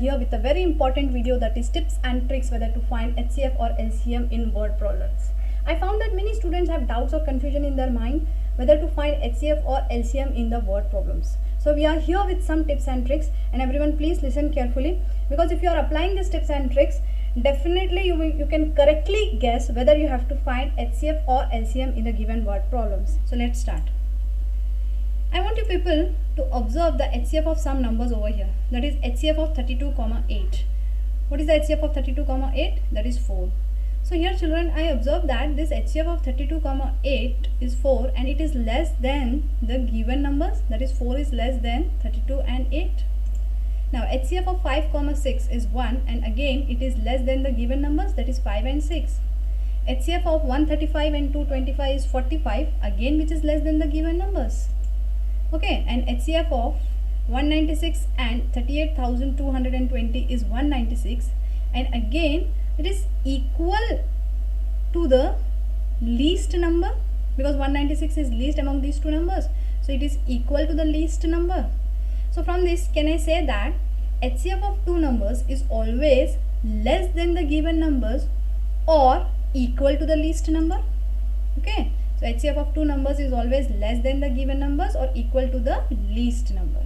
here with a very important video, that is tips and tricks whether to find HCF or LCM in word problems. I found that many students have doubts or confusion in their mind whether to find HCF or LCM in the word problems. So we are here with some tips and tricks, and everyone please listen carefully, because if you are applying these tips and tricks, definitely you can correctly guess whether you have to find HCF or LCM in the given word problems. So let's start. I want you people to observe the HCF of some numbers over here. That is HCF of 32,8. What is the HCF of 32,8? That is 4. So here children, I observe that this HCF of 32,8 is 4 and it is less than the given numbers. That is 4 is less than 32 and 8. Now HCF of 5,6 is 1 and again it is less than the given numbers. That is 5 and 6. HCF of 135 and 225 is 45, again which is less than the given numbers. Okay, and HCF of 196 and 38,220 is 196, and again it is equal to the least number, because 196 is least among these two numbers, so it is equal to the least number. So from this, can I say that HCF of two numbers is always less than the given numbers or equal to the least number? Okay, so HCF of two numbers is always less than the given numbers or equal to the least number.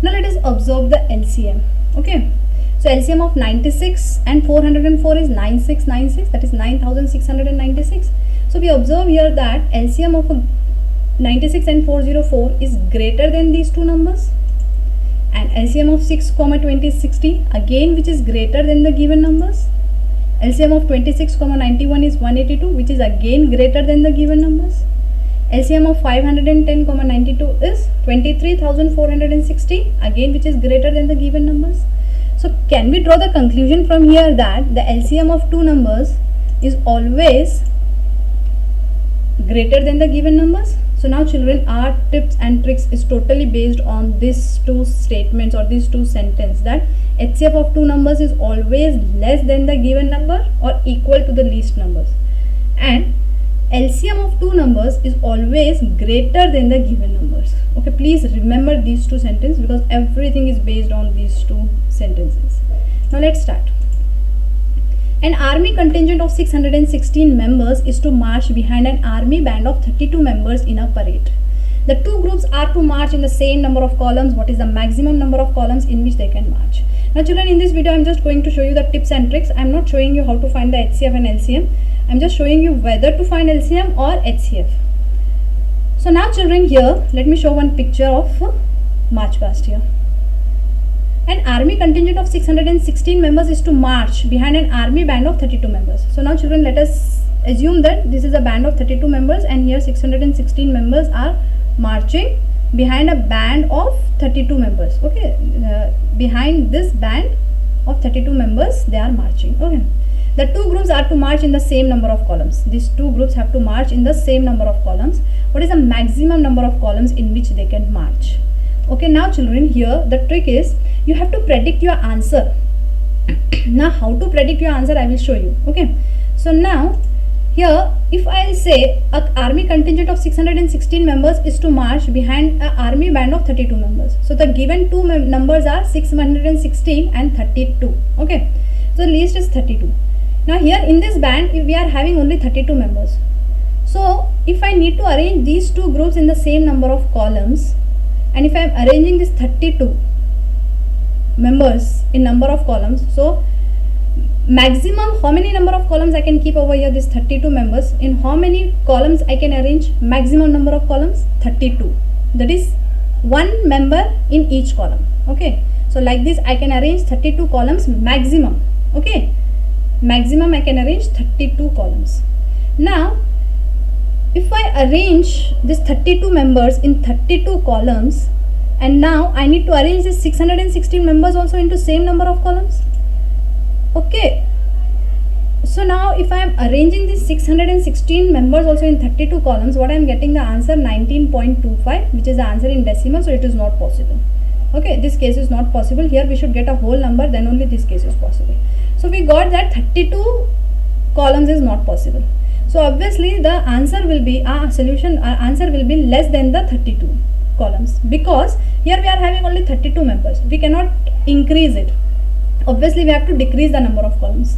Now let us observe the LCM. Okay, so LCM of 96 and 404 is 9696, that is 9696. So we observe here that LCM of 96 and 404 is greater than these two numbers, and LCM of 6, 20 is 60, again which is greater than the given numbers. LCM of 26, 91 is 182, which is again greater than the given numbers. LCM of 510, 92 is 23,460, again which is greater than the given numbers. So can we draw the conclusion from here that the LCM of two numbers is always greater than the given numbers? So now children, our tips and tricks is totally based on these two statements or these two sentences, that HCF of two numbers is always less than the given number or equal to the least numbers, and LCM of two numbers is always greater than the given numbers. Okay, please remember these two sentences because everything is based on these two sentences. Now let's start. An army contingent of 616 members is to march behind an army band of 32 members in a parade. The two groups are to march in the same number of columns. What is the maximum number of columns in which they can march? Now children, in this video I am just going to show you the tips and tricks. I am not showing you how to find the HCF and LCM. I am just showing you whether to find LCM or HCF. So now children, here let me show one picture of march past here. An army contingent of 616 members is to march behind an army band of 32 members. So now children, let us assume that this is a band of 32 members and here 616 members are marching behind a band of 32 members. Okay, behind this band of 32 members they are marching. Okay, the two groups are to march in the same number of columns. These two groups have to march in the same number of columns. What is the maximum number of columns in which they can march? Okay, now children, here the trick is you have to predict your answer. Now how to predict your answer I will show you. Okay, so now here if I say an army contingent of 616 members is to march behind an army band of 32 members. So the given two numbers are 616 and 32. Okay, so least is 32. Now here in this band we are having only 32 members. So if I need to arrange these two groups in the same number of columns, and if I am arranging this 32 members in number of columns, so maximum how many number of columns I can keep over here? This 32 members. In how many columns I can arrange maximum number of columns? 32. That is one member in each column. Okay, so like this I can arrange 32 columns maximum. Okay, maximum I can arrange 32 columns. Now if I arrange this 32 members in 32 columns, and now I need to arrange this 616 members also into same number of columns. Okay, so now if I am arranging these 616 members also in 32 columns, what I am getting the answer 19.25, which is the answer in decimal, so it is not possible. Okay, this case is not possible. Here we should get a whole number, then only this case is possible. So we got that 32 columns is not possible. So obviously the answer will be, our answer will be less than the 32 columns, because here we are having only 32 members. We cannot increase it. Obviously we have to decrease the number of columns.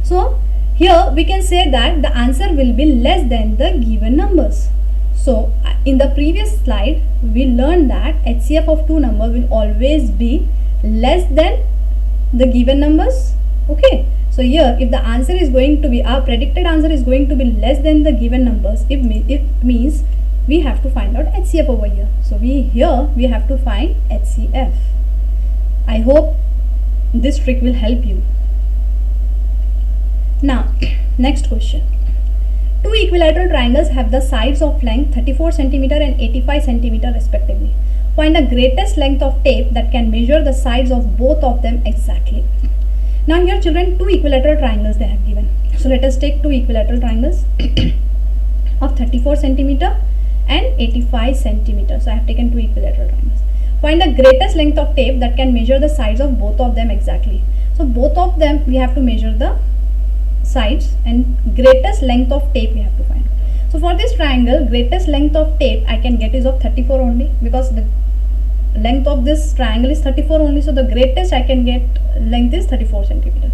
So here we can say that the answer will be less than the given numbers. So in the previous slide we learned that HCF of two numbers will always be less than the given numbers. Okay, so here if the answer is going to be, our predicted answer is going to be less than the given numbers, it means we have to find out HCF over here. So we have to find HCF. I hope this trick will help you. Now next question. Two equilateral triangles have the sides of length 34 cm and 85 cm respectively. Find the greatest length of tape that can measure the sides of both of them exactly. Now here children, two equilateral triangles they have given. So let us take two equilateral triangles of 34 cm and 85 cm. So I have taken two equilateral triangles. Find the greatest length of tape that can measure the sides of both of them exactly. So both of them we have to measure the sides, and greatest length of tape we have to find. So for this triangle, greatest length of tape I can get is of 34 only, because the length of this triangle is 34 only. So the greatest I can get length is 34 cm.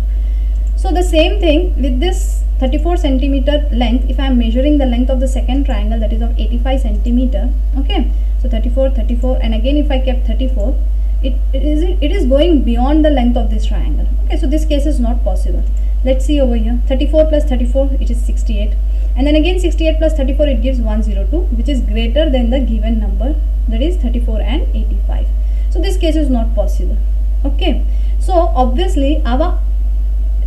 So the same thing with this 34 cm length, if I am measuring the length of the second triangle, that is of 85 cm. Okay, so 34, 34, and again if I kept 34, it is going beyond the length of this triangle. Okay, so this case is not possible. Let's see over here, 34 plus 34, it is 68, and then again 68 plus 34, it gives 102, which is greater than the given number, that is 34 and 85. So this case is not possible. Okay, so obviously our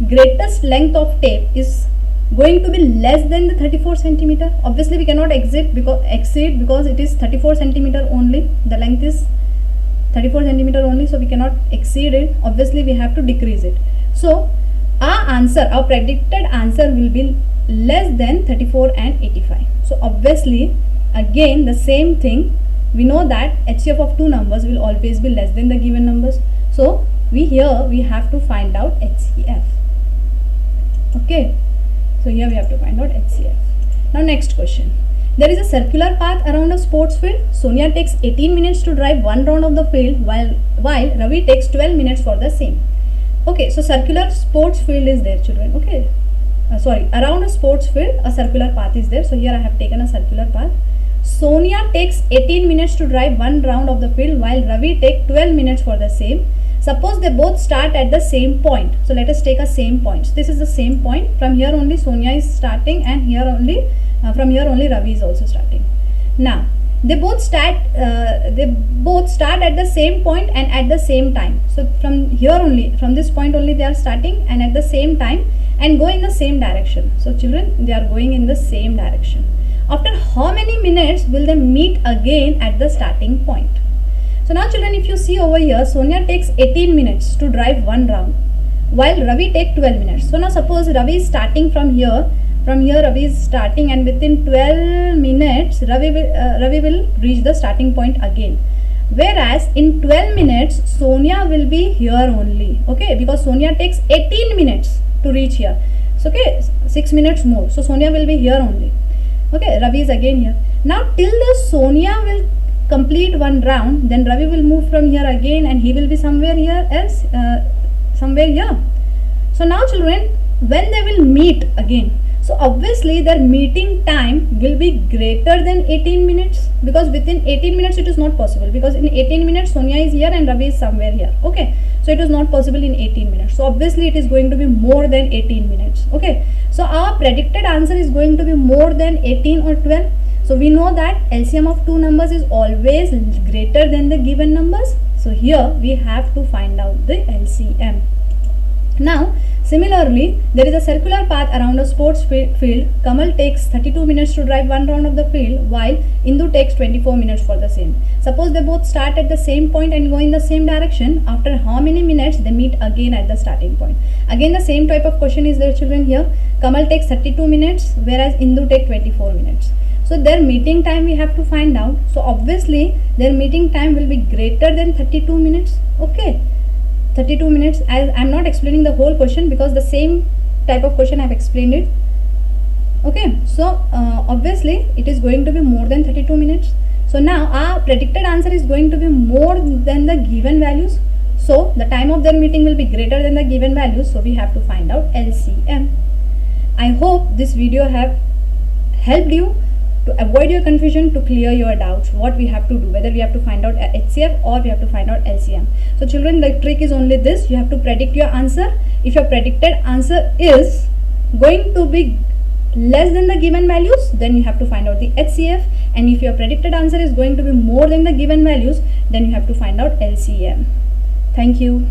greatest length of tape is going to be less than the 34 cm. Obviously we cannot exceed because it is 34 cm only, the length is 34 cm only, so we cannot exceed it. Obviously we have to decrease it. So our predicted answer will be less than 34 and 85. So obviously again the same thing, we know that HCF of two numbers will always be less than the given numbers. So we have to find out HCF. Okay, so here we have to find out HCF. Now next question. There is a circular path around a sports field. Sonia takes 18 minutes to drive one round of the field while Ravi takes 12 minutes for the same. Okay, so circular sports field is there children. Okay, around a sports field a circular path is there. So here I have taken a circular path. Sonia takes 18 minutes to drive one round of the field while Ravi takes 12 minutes for the same. Suppose they both start at the same point. So let us take a same point. So this is the same point. From here only Sonia is starting, and here only from here only Ravi is also starting. Now they both start at the same point and at the same time. So from here only, from this point only they are starting, and at the same time, and go in the same direction. So children, they are going in the same direction. After how many minutes will they meet again at the starting point? So now children, if you see over here, Sonia takes 18 minutes to drive one round while Ravi takes 12 minutes. So now suppose Ravi is starting from here Ravi is starting, and within 12 minutes Ravi will reach the starting point again. Whereas in 12 minutes Sonia will be here only. Okay, because Sonia takes 18 minutes to reach here. So okay, 6 minutes more. So Sonia will be here only. Okay, Ravi is again here. Now till the Sonia will complete one round, then Ravi will move from here again, and he will be somewhere here else, somewhere here. So now children, when they will meet again, so obviously their meeting time will be greater than 18 minutes, because within 18 minutes it is not possible, because in 18 minutes Sonia is here and Ravi is somewhere here. Okay, so it is not possible in 18 minutes. So obviously it is going to be more than 18 minutes. Okay, so our predicted answer is going to be more than 18 or 12. So we know that LCM of two numbers is always greater than the given numbers. So here we have to find out the LCM. Now similarly, there is a circular path around a sports field. Kamal takes 32 minutes to drive one round of the field while Indu takes 24 minutes for the same. Suppose they both start at the same point and go in the same direction. After how many minutes they meet again at the starting point? Again the same type of question is there children here. Kamal takes 32 minutes whereas Indu takes 24 minutes. So their meeting time we have to find out. So obviously their meeting time will be greater than 32 minutes. Okay, 32 minutes. I am not explaining the whole question because the same type of question I have explained it. Okay, so obviously it is going to be more than 32 minutes. So now our predicted answer is going to be more than the given values. So the time of their meeting will be greater than the given values, so we have to find out LCM. I hope this video have helped you to avoid your confusion, to clear your doubts what we have to do, whether we have to find out HCF or we have to find out LCM. So children, the trick is only this: you have to predict your answer. If your predicted answer is going to be less than the given values, then you have to find out the HCF, and if your predicted answer is going to be more than the given values, then you have to find out LCM. Thank you.